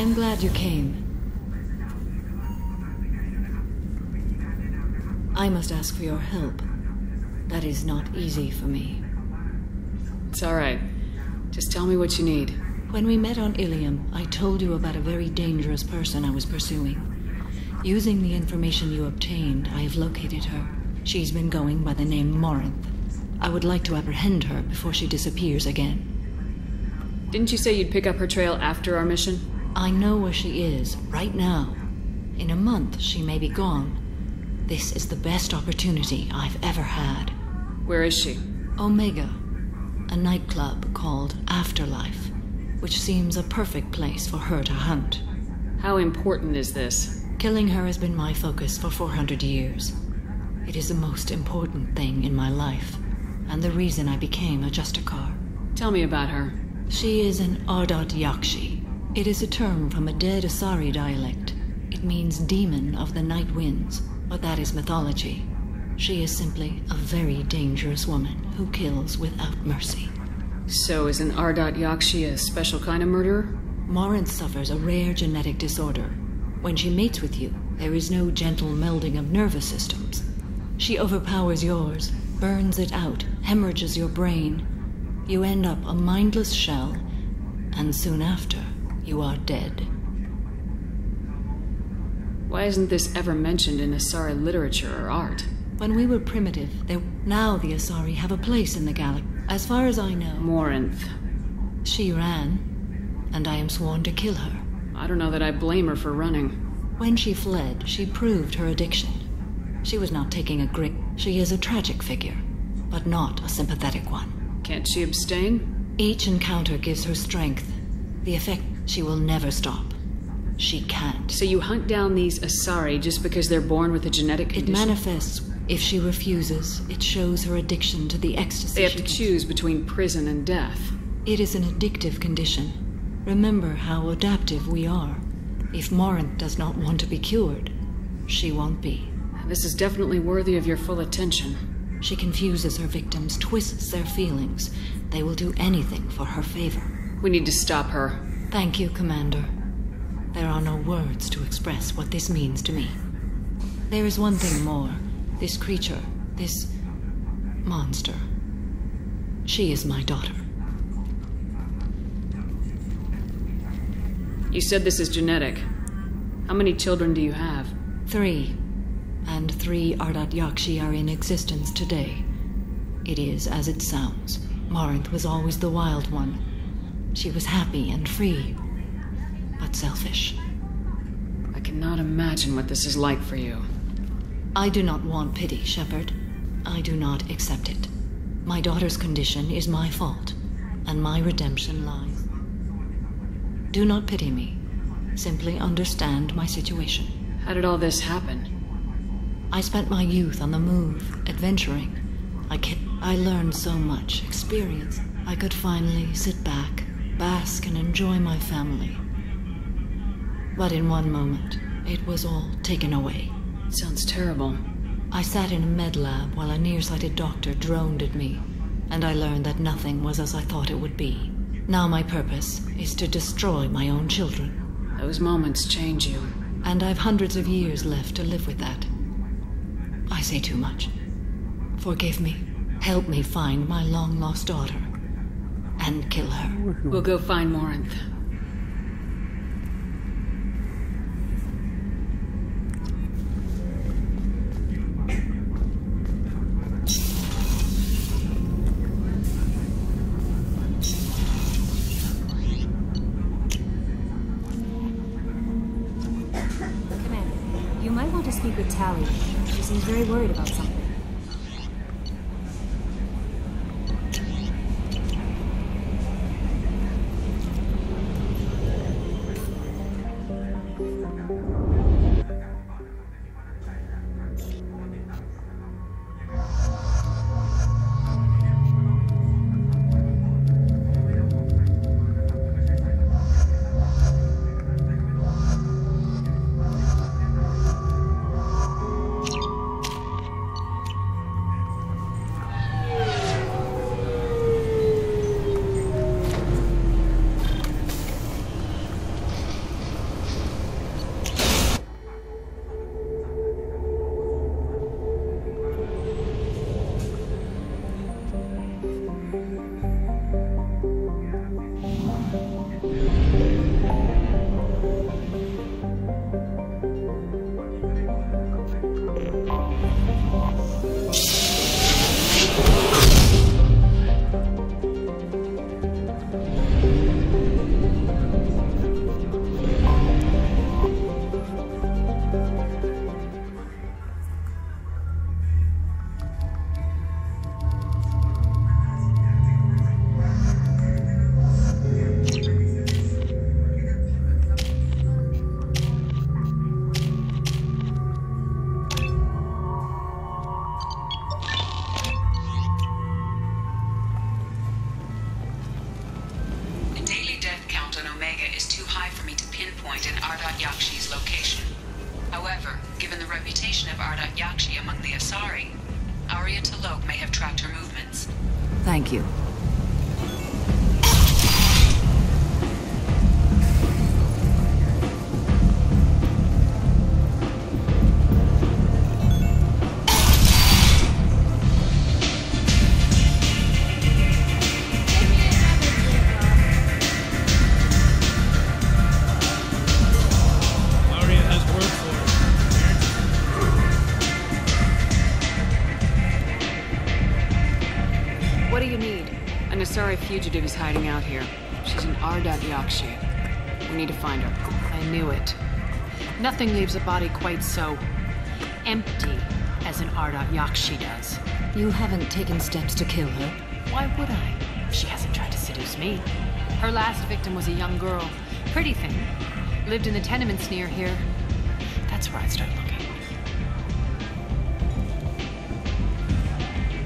am glad you came. I must ask for your help. That is not easy for me. It's all right. Just tell me what you need. When we met on Ilium, I told you about a very dangerous person I was pursuing. Using the information you obtained, I have located her. She's been going by the name Morinth. I would like to apprehend her before she disappears again. Didn't you say you'd pick up her trail after our mission? I know where she is, right now. In a month, she may be gone. This is the best opportunity I've ever had. Where is she? Omega, a nightclub called Afterlife, which seems a perfect place for her to hunt. How important is this? Killing her has been my focus for 400 years. It is the most important thing in my life, and the reason I became a Justicar. Tell me about her. She is an Ardat-Yakshi. It is a term from a dead Asari dialect. It means demon of the night winds, but that is mythology. She is simply a very dangerous woman who kills without mercy. So is an Ardat-Yakshi a special kind of murderer? Morinth suffers a rare genetic disorder. When she mates with you, there is no gentle melding of nervous systems. She overpowers yours, burns it out, hemorrhages your brain. You end up a mindless shell, and soon after, you are dead. Why isn't this ever mentioned in Asari literature or art? When we were primitive, now the Asari have a place in the galaxy. As far as I know... Morinth. She ran, and I am sworn to kill her. I don't know that I blame her for running. When she fled, she proved her addiction. She was not taking a grip. She is a tragic figure, but not a sympathetic one. Can't she abstain? Each encounter gives her strength. The effect, she will never stop. She can't. So you hunt down these Asari just because they're born with a genetic condition? It manifests. If she refuses, it shows her addiction to the ecstasy. They have to choose between prison and death. It is an addictive condition. Remember how adaptive we are. If Morinth does not want to be cured, she won't be. This is definitely worthy of your full attention. She confuses her victims, twists their feelings. They will do anything for her favor. We need to stop her. Thank you, Commander. There are no words to express what this means to me. There is one thing more. This creature, this monster. She is my daughter. You said this is genetic. How many children do you have? 3. And 3 Ardat-Yakshi are in existence today. It is as it sounds. Morinth was always the wild one. She was happy and free, but selfish. I cannot imagine what this is like for you. I do not want pity, Shepard. I do not accept it. My daughter's condition is my fault, and my redemption lies. Do not pity me. Simply understand my situation. How did all this happen? I spent my youth on the move, adventuring. I learned so much, experience. I could finally sit back, bask and enjoy my family. But in one moment, it was all taken away. It sounds terrible. I sat in a med lab while a nearsighted doctor droned at me, and I learned that nothing was as I thought it would be. Now my purpose is to destroy my own children. Those moments change you. And I've hundreds of years left to live with that. I say too much. Forgive me. Help me find my long-lost daughter. And kill her. We'll go find Morinth. You might want to speak with Tally. She seems very worried about something. pinpoint an Ardat-Yakshi's location. However, given the reputation of Ardat-Yakshi among the Asari, Arya T'Loak may have tracked her movements. Thank you. Asari fugitive is hiding out here. She's an Ardat-Yakshi. We need to find her. I knew it. Nothing leaves a body quite so empty as an Ardat-Yakshi does. You haven't taken steps to kill her? Why would I? She hasn't tried to seduce me. Her last victim was a young girl. Pretty thing. Lived in the tenements near here. That's where I'd start looking.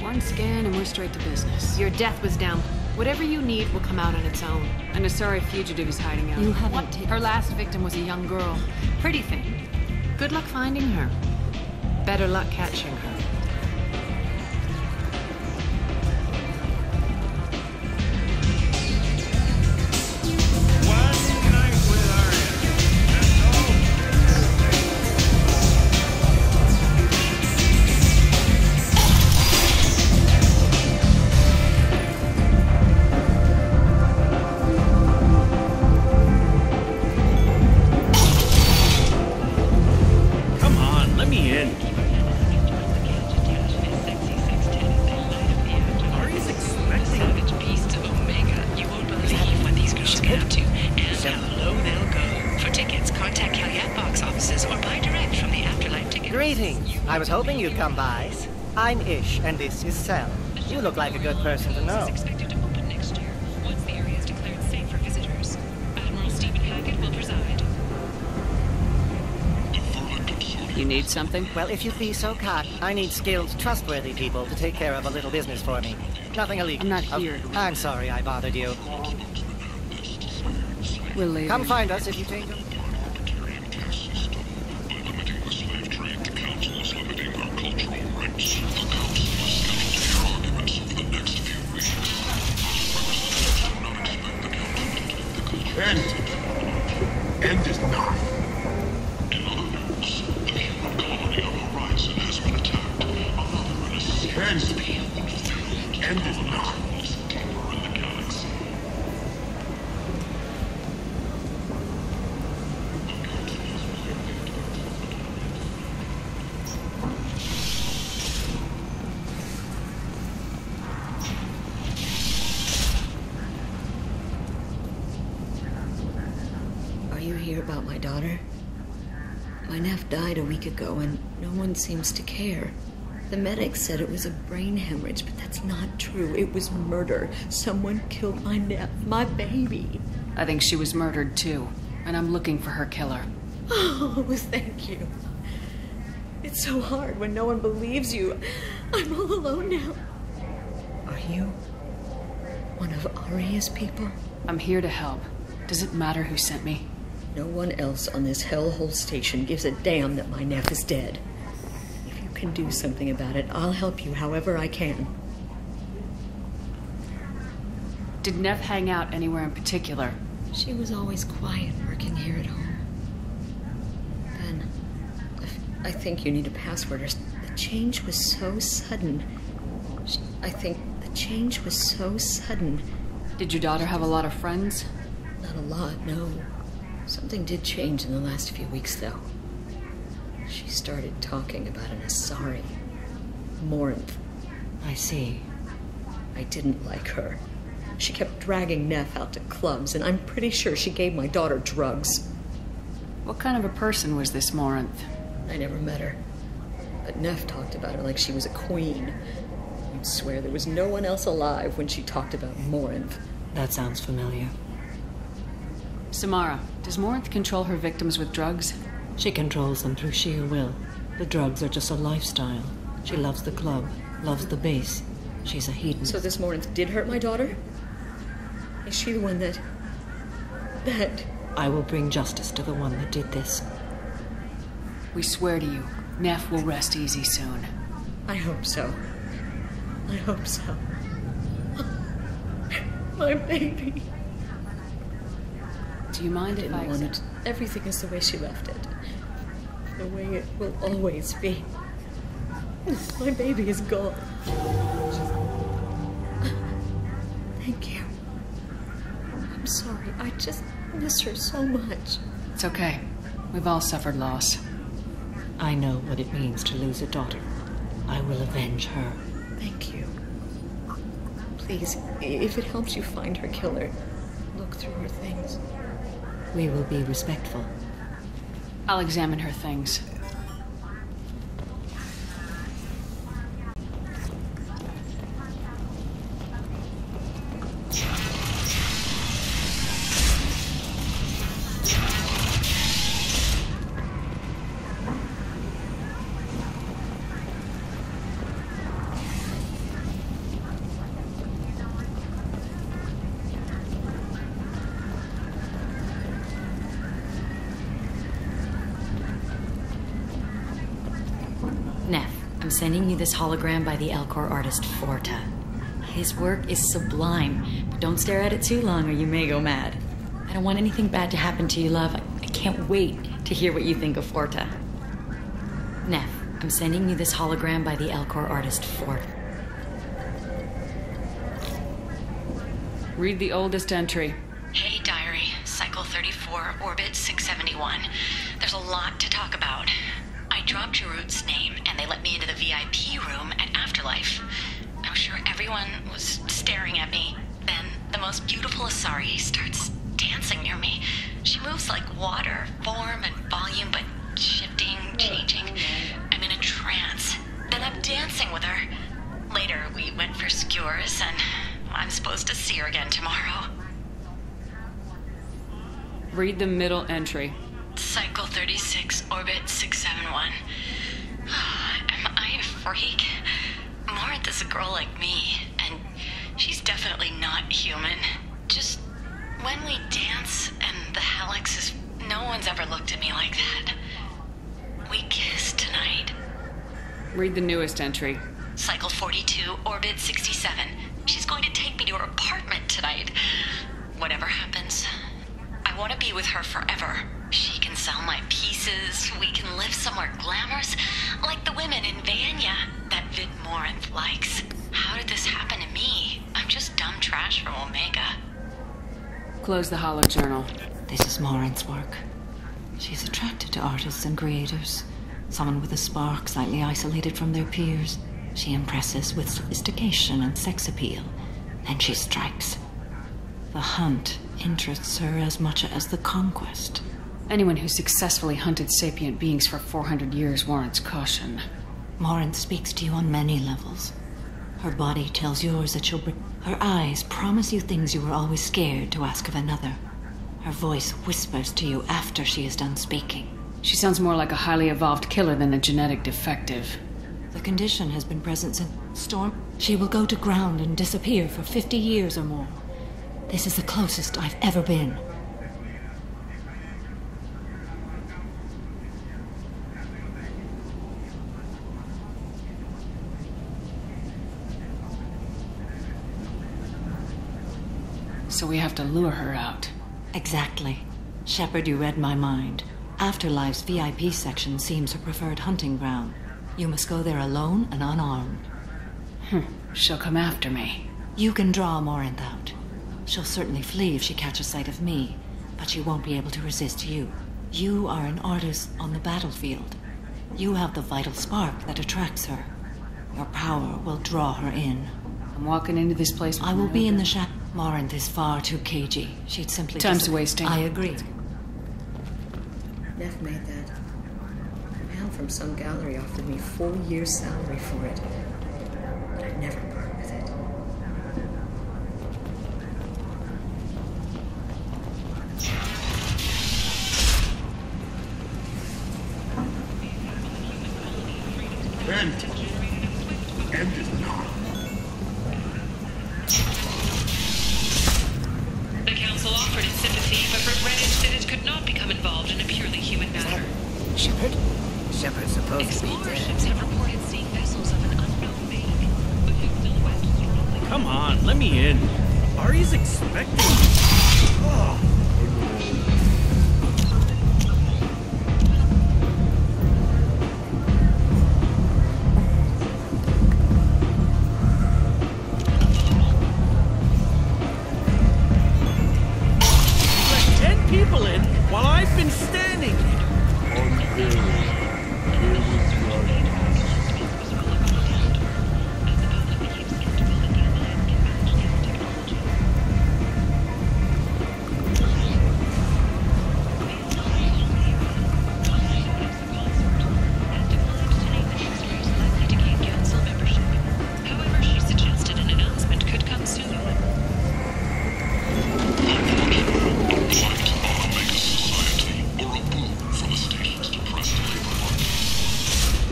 One scan and we're straight to business. Your death was down. Whatever you need will come out on its own. An Asari fugitive is hiding out. You haven't taken... Her last victim was a young girl. Pretty thing. Good luck finding her. Better luck catching her. I was hoping you'd come by. I'm Ish, and this is Sel. You look like a good person to know. Expected to open next year, once the area is declared safe for visitors. Admiral Stephen Hackett will preside. You need something? Well, if you'd be so kind, I need skilled, trustworthy people to take care of a little business for me. Nothing illegal. I'm not here. I'm sorry I bothered you. We'll leave. Come find us if you change them. End is not. In other words, the human colony of Horizon has been attacked. Another innocent. End is not. Deeper in the galaxy. You hear about my daughter? My nephew died a week ago and no one seems to care. The medics said it was a brain hemorrhage, but that's not true. It was murder. Someone killed my nephew, my baby. I think she was murdered too, and I'm looking for her killer. Oh, thank you. It's so hard when no one believes you. I'm all alone now. Are you one of Arya's people? I'm here to help. Does it matter who sent me? No one else on this hellhole station gives a damn that my nephew is dead. If you can do something about it, I'll help you however I can. Did Neff hang out anywhere in particular? She was always quiet working here at home. Then, I think you need a password. The change was so sudden. I think the change was so sudden. Did your daughter have a lot of friends? Not a lot, no. Something did change in the last few weeks, though. She started talking about an Asari. Morinth. I see. I didn't like her. She kept dragging Neff out to clubs, and I'm pretty sure she gave my daughter drugs. What kind of a person was this Morinth? I never met her. But Neff talked about her like she was a queen. You'd swear there was no one else alive when she talked about Morinth. That sounds familiar. Samara, does Morinth control her victims with drugs? She controls them through sheer will. The drugs are just a lifestyle. She loves the club, loves the base. She's a hedonist. So this Morinth did hurt my daughter? Is she the one that... I will bring justice to the one that did this. We swear to you, Neff will rest easy soon. I hope so. I hope so. My baby. Do you mind if I... want it. Everything is the way she left it. The way it will always be. My baby is gone. Thank you. I'm sorry. I just miss her so much. It's okay. We've all suffered loss. I know what it means to lose a daughter. I will avenge her. Thank you. Please, if it helps you find her killer, look through her things. We will be respectful. I'll examine her things. Neff, I'm sending you this hologram by the Elcor artist Forta. His work is sublime, but don't stare at it too long or you may go mad. I don't want anything bad to happen to you, love. I can't wait to hear what you think of Forta. Neff, I'm sending you this hologram by the Elcor artist Forta. Read the oldest entry. Hey, diary. Cycle 34, orbit 671. There's a lot to talk about. I dropped Jarut's name, and they let me into the VIP room at Afterlife. I'm sure everyone was staring at me. Then the most beautiful Asari starts dancing near me. She moves like water, form and volume, but shifting, changing. I'm in a trance. Then I'm dancing with her. Later, we went for skewers, and I'm supposed to see her again tomorrow. Read the middle entry. Cycle 36, orbit 671. Am I a freak? Morinth is a girl like me, and she's definitely not human. Just when we dance and the Helix is... No one's ever looked at me like that. We kissed tonight. Read the newest entry. Cycle 42, orbit 67. She's going to take me to her apartment tonight. Whatever happens, I want to be with her forever. She can sell my pieces. We can live somewhere glamorous, like the women in Vanya that Vid Morinth likes. How did this happen to me? I'm just dumb trash from Omega. Close the holo journal. This is Morinth's work. She's attracted to artists and creators. Someone with a spark, slightly isolated from their peers. She impresses with sophistication and sex appeal. Then she strikes. The hunt interests her as much as the conquest. Anyone who successfully hunted sapient beings for 400 years warrants caution. Morinth speaks to you on many levels. Her body tells yours that she'll her eyes promise you things you were always scared to ask of another. Her voice whispers to you after she is done speaking. She sounds more like a highly evolved killer than a genetic defective. The condition has been present since Storm. She will go to ground and disappear for 50 years or more. This is the closest I've ever been. So we have to lure her out. Exactly. Shepard, you read my mind. Afterlife's VIP section seems her preferred hunting ground. You must go there alone and unarmed. She'll come after me. You can draw Morinth out. She'll certainly flee if she catches sight of me, but she won't be able to resist you. You are an artist on the battlefield. You have the vital spark that attracts her. Your power will draw her in. I'm walking into this place with I will no be in gun. the shadow. Morinth is far too cagey. She'd simply Time's wasting. I agree. Neff made that. A man from some gallery offered me 4 years' salary for it. But I'd never part with it. End it now. The Council offered its sympathy, but regretted that it could not become involved in a purely human matter. Shepard? Shepard's supposed to be Explorer dead. ships have reported seeing vessels of an unknown make, but whose silhouettes are only... Come on, let me in. Ari's expecting. Oh. Let 10 people in while I've been standing. However, she suggested an announcement could come soon. Might our mega society or a boon for the station's depressed labor market?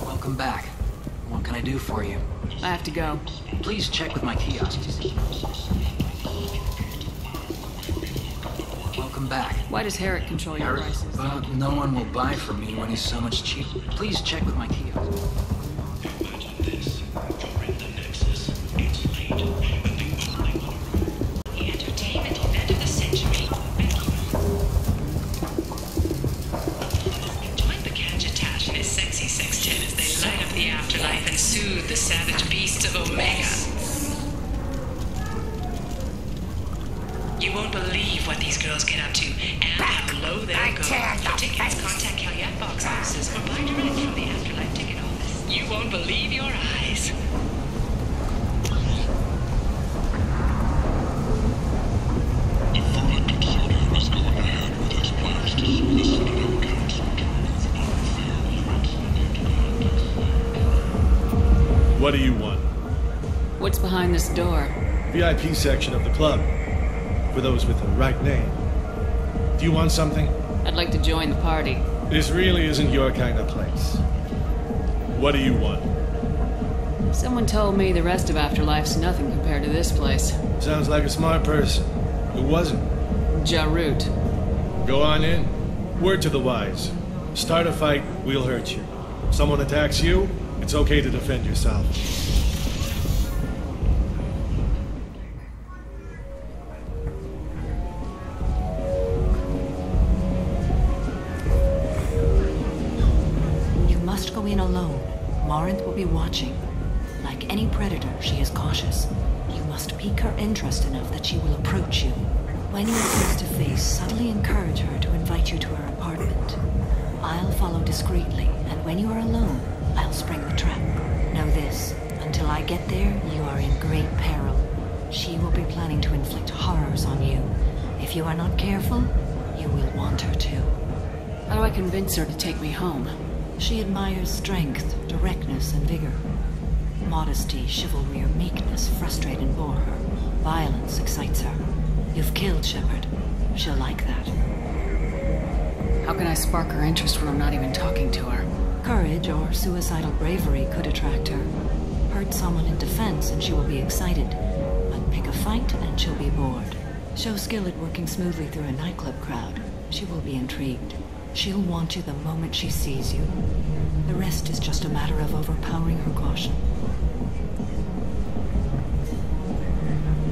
Welcome back. What can I do for you? I have to go. Please check with my kiosks. Welcome back. Why does Herrick control your Eric, prices? well, no one will buy from me when he's so much cheaper. Please check with my kiosks. Imagine this. You're in the Nexus. It's late. And the only one The entertainment event of the century. Join the Gadgetash and his sexy sextet as they light up the afterlife and soothe the savage beasts of Omega. You won't believe what these girls get up to and how low they'll go. For tickets, contact Calumet box offices or buy direct from the Afterlife ticket office. You won't believe your eyes. The Thermic Consortium is going ahead with its plans to sue the Citadel Council to remove unfair What do you want? What's behind this door? VIP section of the club. For those with the right name. Do you want something? I'd like to join the party. This really isn't your kind of place. What do you want? Someone told me the rest of Afterlife's nothing compared to this place. Sounds like a smart person. Who wasn't? Jarut. Go on in. Word to the wise. Start a fight, we'll hurt you. Someone attacks you, it's okay to defend yourself. You must go in alone. Morinth will be watching. Like any predator, she is cautious. You must pique her interest enough that she will approach you. When you are face to face, subtly encourage her to invite you to her apartment. I'll follow discreetly, and when you are alone, I'll spring the trap. Know this, until I get there, you are in great peril. She will be planning to inflict horrors on you. If you are not careful, you will want her to. How do I convince her to take me home? She admires strength, directness, and vigor. Modesty, chivalry, or meekness frustrate and bore her. Violence excites her. You've killed Shepard. She'll like that. How can I spark her interest when I'm not even talking to her? Courage or suicidal bravery could attract her. Hurt someone in defense and she will be excited. But pick a fight and she'll be bored. Show skill at working smoothly through a nightclub crowd. She will be intrigued. She'll want you the moment she sees you. The rest is just a matter of overpowering her caution.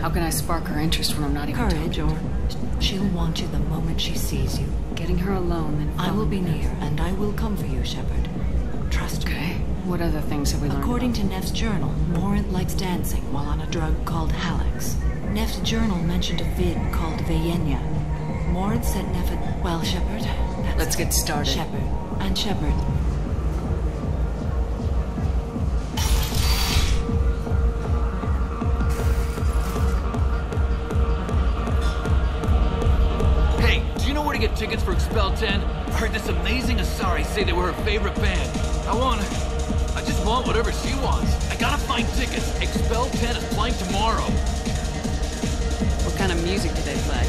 How can I spark her interest when I'm not even talking Courage to her? or She'll want you the moment she sees you. Getting her alone, then I will be near, and I will come for you, Shepard. Trust me. Okay. What other things have we learned? According to Neff's journal, Morant likes dancing while on a drug called Halex. Neff's journal mentioned a vid called Vayenya. Morant sent Neff a... Well, Shepard, let's get started. Shepard. And Shepard. Hey, do you know where to get tickets for Expel 10? I heard this amazing Asari say they were her favorite band. I just want whatever she wants. I gotta find tickets. Expel 10 is playing tomorrow. What kind of music do they play?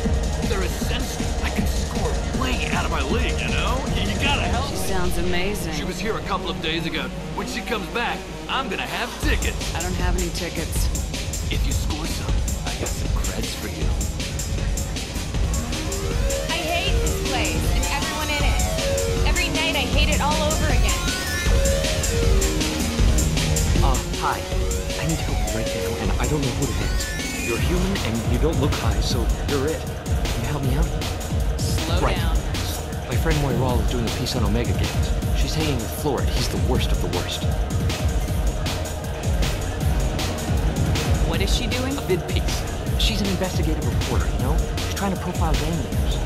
They're essential. I can score way out of my league, you know? You gotta help me. She sounds amazing. She was here a couple of days ago. When she comes back, I'm gonna have tickets. I don't have any tickets. If you score some, I got some creds for you. I hate this place and everyone in it. Every night I hate it all over again. Hi. I need help right now, and I don't know who to ask. You're human, and you don't look high, so you're it. Can you help me out? Slow down. My friend Moiral is doing a piece on Omega Games. She's hanging with Florid. He's the worst of the worst. What is she doing? A vid piece. She's an investigative reporter, you know? She's trying to profile gang leaders.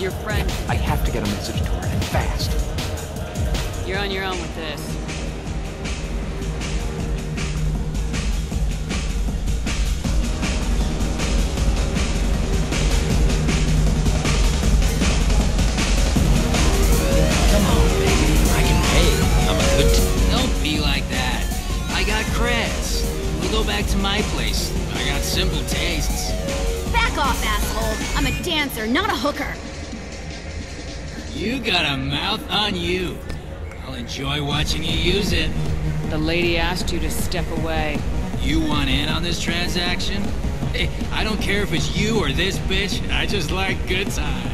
Your friend... Yeah, I have to get a message to her, and fast. You're on your own with this. Don't be like that. I got creds. We'll go back to my place. I got simple tastes. Back off, asshole. I'm a dancer, not a hooker. You got a mouth on you. I'll enjoy watching you use it. The lady asked you to step away. You want in on this transaction? Hey, I don't care if it's you or this bitch. I just like good times.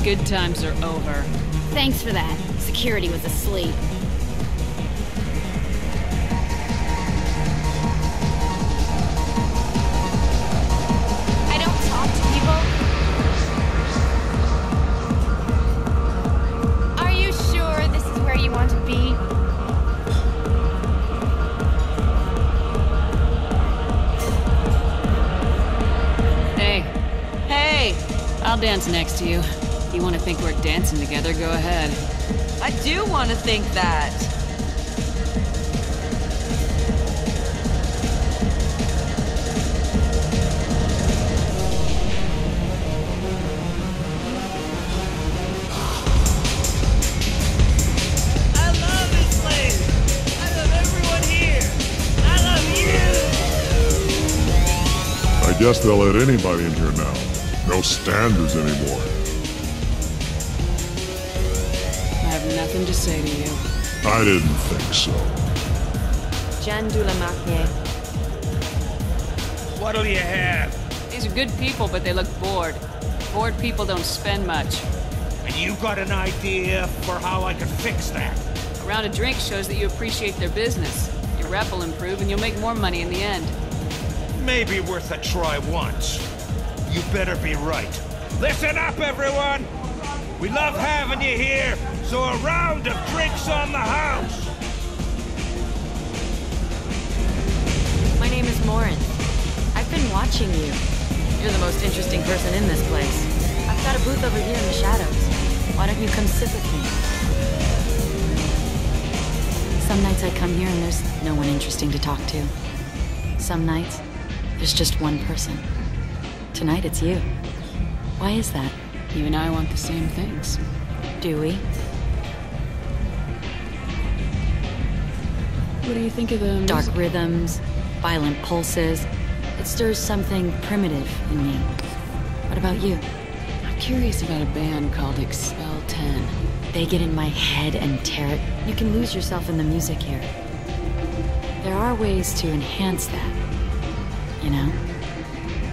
Good times are over. Thanks for that. Security was asleep. I don't talk to people. Are you sure this is where you want to be? Hey. Hey! I'll dance next to you. You want to think we're dancing together, go ahead. I do want to think that. I love this place. I love everyone here. I love you. I guess they'll let anybody in here now. No standards anymore. I have nothing to say to you. I didn't think so. What'll you have? These are good people, but they look bored. Bored people don't spend much. And you got an idea for how I can fix that? A round of drinks shows that you appreciate their business. Your rep will improve and you'll make more money in the end. Maybe worth a try once. You better be right. Listen up, everyone! We love having you here, so a round of drinks on the house! My name is Morin. I've been watching you. You're the most interesting person in this place. I've got a booth over here in the shadows. Why don't you come sit with me? Some nights I come here and there's no one interesting to talk to. Some nights, there's just one person. Tonight it's you. Why is that? Even I want the same things. Do we? What do you think of the dark rhythms, violent pulses? It stirs something primitive in me. What about you? I'm curious about a band called Expel 10. They get in my head and tear it. You can lose yourself in the music here. There are ways to enhance that, you know?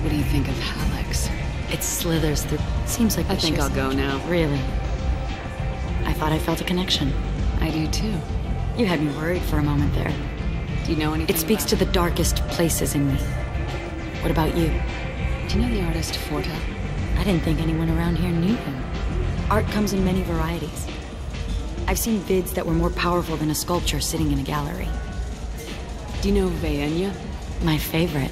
What do you think of Halex? It slithers through. Seems like I think I'll go now. Really? I thought I felt a connection. I do too. You had me worried for a moment there. Do you know anything? It speaks to the darkest places in me. What about you? Do you know the artist Forta? I didn't think anyone around here knew him. Art comes in many varieties. I've seen vids that were more powerful than a sculpture sitting in a gallery. Do you know Vaenya? My favorite.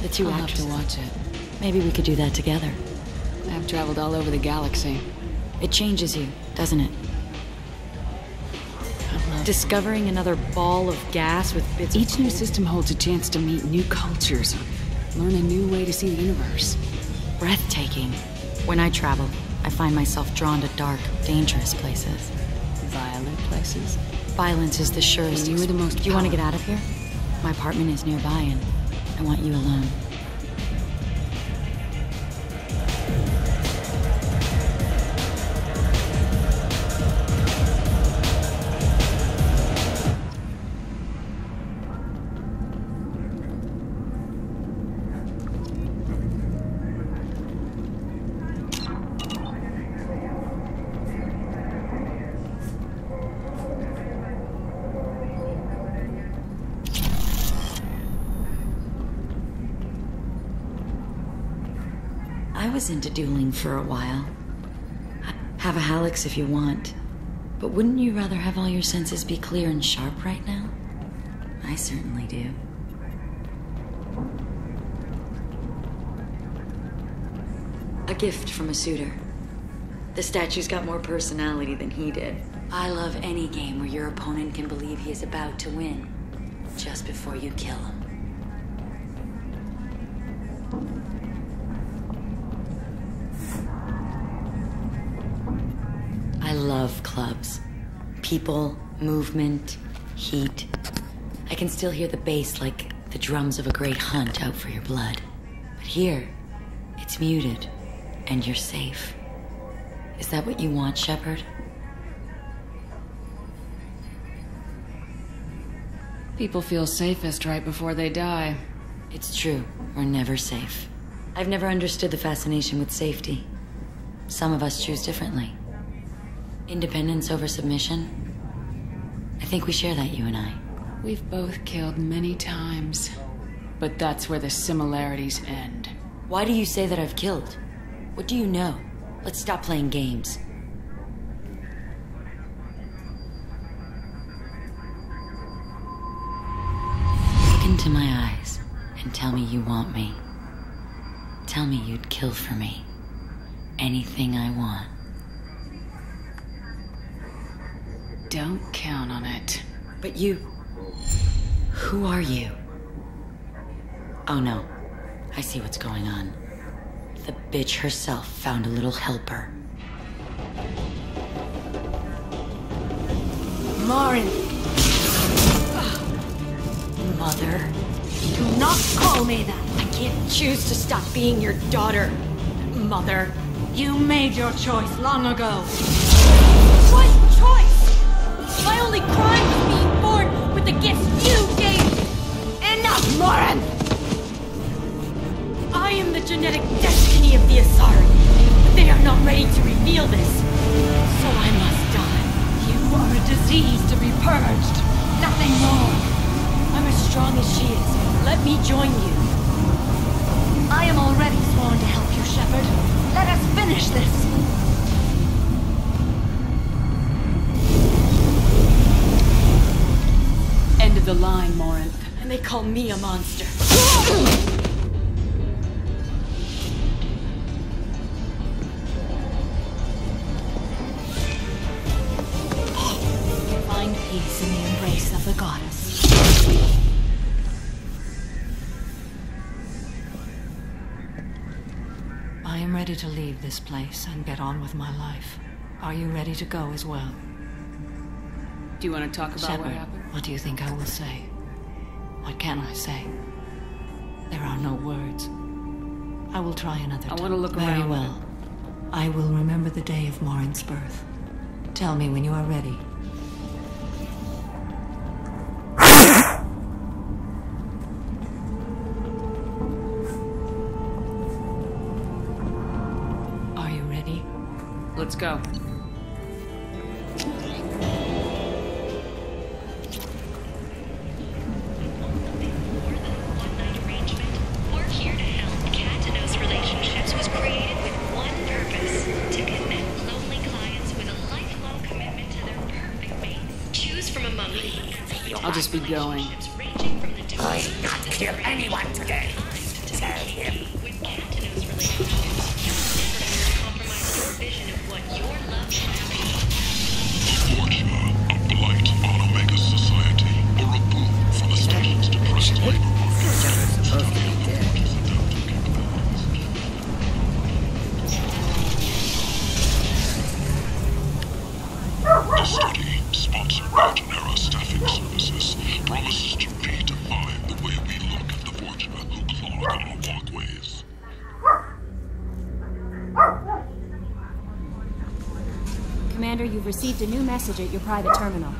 The two I'll actresses. have to watch it. Maybe we could do that together. I've traveled all over the galaxy. It changes you, doesn't it? Discovering another ball of gas with bits Each new system holds a chance to meet new cultures, learn a new way to see the universe. Breathtaking. When I travel, I find myself drawn to dark, dangerous places. Violent places? Violence is the surest. You were the most. Do you want to get out of here? My apartment is nearby, and I want you alone. I was into dueling for a while. Have a Hallex if you want. But wouldn't you rather have all your senses be clear and sharp right now? I certainly do. A gift from a suitor. The statue's got more personality than he did. I love any game where your opponent can believe he is about to win, just before you kill him. I love clubs. People, movement, heat. I can still hear the bass like the drums of a great hunt out for your blood. But here, it's muted, and you're safe. Is that what you want, Shepard? People feel safest right before they die. It's true. We're never safe. I've never understood the fascination with safety. Some of us choose differently. Independence over submission? I think we share that, you and I. We've both killed many times, but that's where the similarities end. Why do you say that I've killed? What do you know? Let's stop playing games. Look into my eyes and tell me you want me. Tell me you'd kill for me. Anything I want. Don't count on it. But you... Who are you? Oh no. I see what's going on. The bitch herself found a little helper. Marin! Mother. Do not call me that! I can't choose to stop being your daughter. Mother. You made your choice long ago. What choice? My only crime was being born with the gifts you gave me. Enough, Marin! I am the genetic destiny of the Asari. But they are not ready to reveal this. So I must die. You are a disease to be purged. Nothing more. I'm as strong as she is. Let me join you. I am already sworn to help you, Shepard. Let us finish this. End of the line, Morin. And they call me a monster. Find peace in the embrace of the goddess. I am ready to leave this place and get on with my life. Are you ready to go as well? Do you want to talk about Shepard, what happened? what do you think I will say? What can I say? There are no words. I will try another time. I want to look Very around. well. I will remember the day of Marin's birth. Tell me when you are ready. Are you ready? Let's go. be going. I did not kill anyone today. Tell him. Fortuna, a blight on Omega society, or a boon for the station's depressed labor market. Supposed to be dead. The study, sponsored by Genera Staffing Services, promises to redefine the way we look at the Fortuna who clog our walkways. Commander, you've received a new message at your private terminal.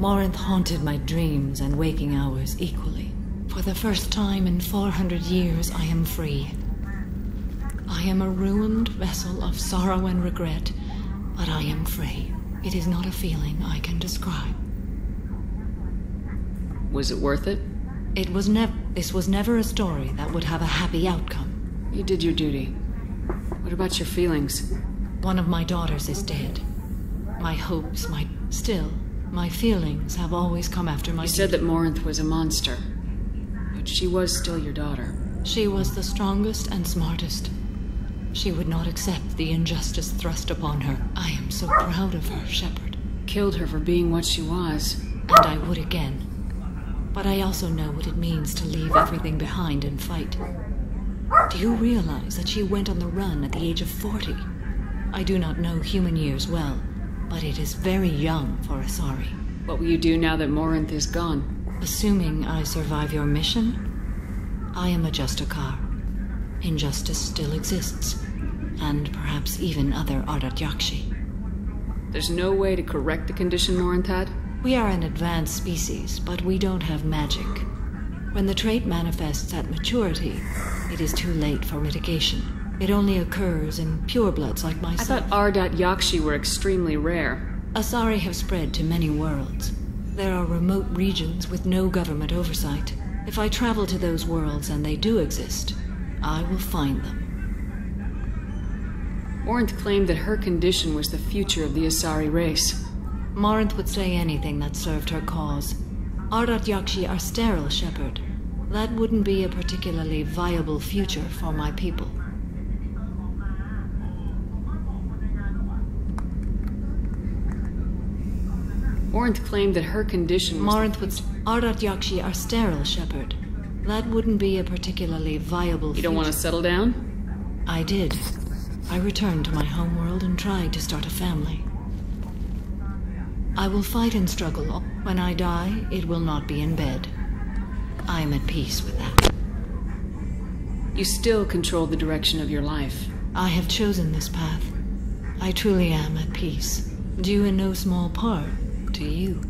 Morinth haunted my dreams and waking hours equally. For the first time in 400 years, I am free. I am a ruined vessel of sorrow and regret, but I am free. It is not a feeling I can describe. Was it worth it? This was never a story that would have a happy outcome. You did your duty. What about your feelings? One of my daughters is dead. My hopes, my feelings have always come after my... You said that Morinth was a monster. But she was still your daughter. She was the strongest and smartest. She would not accept the injustice thrust upon her. I am so proud of her, Shepard. Killed her for being what she was. And I would again. But I also know what it means to leave everything behind and fight. Do you realize that she went on the run at the age of 40? I do not know human years well, but it is very young for Asari. What will you do now that Morinth is gone? Assuming I survive your mission, I am a Justakar. Injustice still exists, and perhaps even other Ardat-Yakshi. There's no way to correct the condition Morinth had? We are an advanced species, but we don't have magic. When the trait manifests at maturity, it is too late for mitigation. It only occurs in purebloods like myself. I thought Ardat-Yakshi were extremely rare. Asari have spread to many worlds. There are remote regions with no government oversight. If I travel to those worlds and they do exist, I will find them. Morinth claimed that her condition was the future of the Asari race. Morinth would say anything that served her cause. Ardat-Yakshi are sterile, Shepard. That wouldn't be a particularly viable future for my people. Morinth claimed that her condition was... Ardat-Yakshi are sterile, Shepard. That wouldn't be a particularly viable future. You don't want to settle down? I did. I returned to my homeworld and tried to start a family. I will fight and struggle. When I die, it will not be in bed. I am at peace with that. You still control the direction of your life. I have chosen this path. I truly am at peace, due in no small part to you.